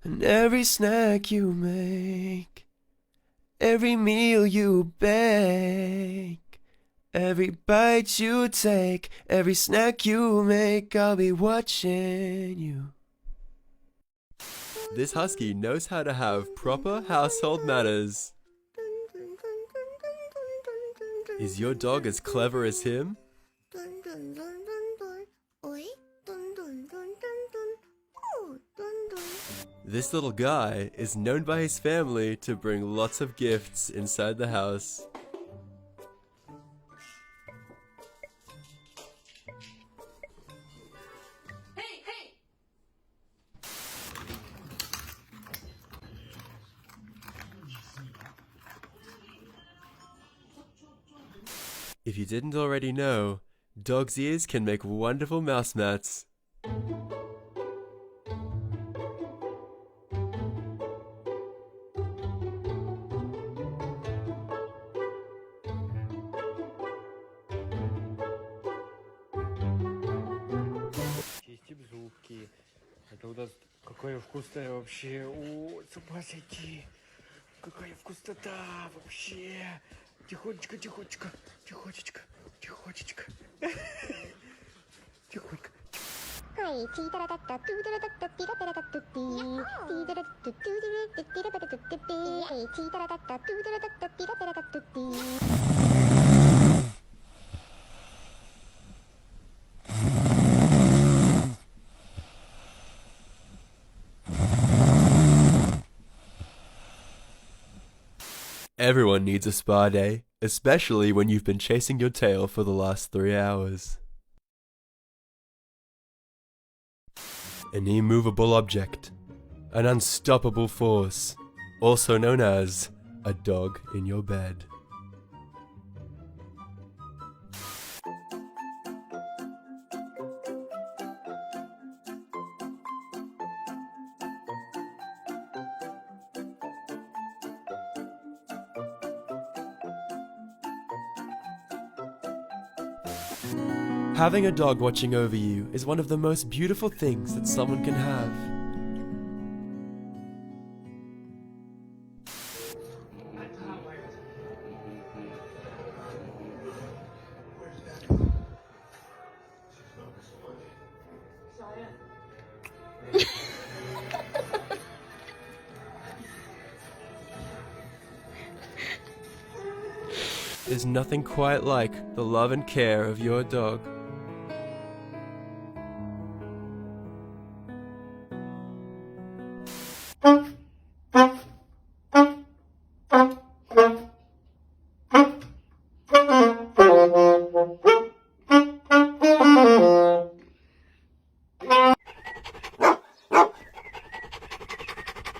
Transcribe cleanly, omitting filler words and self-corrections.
And every snack you make, every meal you bake, every bite you take, every snack you make, I'll be watching you. This husky knows how to have proper household manners. Is your dog as clever as him? This little guy is known by his family to bring lots of gifts inside the house. Hey, hey! If you didn't already know, dogs' ears can make wonderful mouse mats. Чистим зубки. Это у нас какая вкусная вообще. О, с ума сойти. Какая вкуснота вообще. Тихонечко, тихонечко, тихонечко, тихонечко. Тихонько. はい、チータラタッタ、トゥータラタッタ、ティラタラタッタティー、ティータラタッタ、トゥータラタッタ、ティラタラタッタティー、はい、チータラタッタ、トゥータラタッタ、ティラタラタッタティー。Everyone needs a spa day, especially when you've been chasing your tail for the last 3 hours. An immovable object, an unstoppable force, also known as a dog in your bed. Having a dog watching over you is one of the most beautiful things that someone can have. There's nothing quite like the love and care of your dog.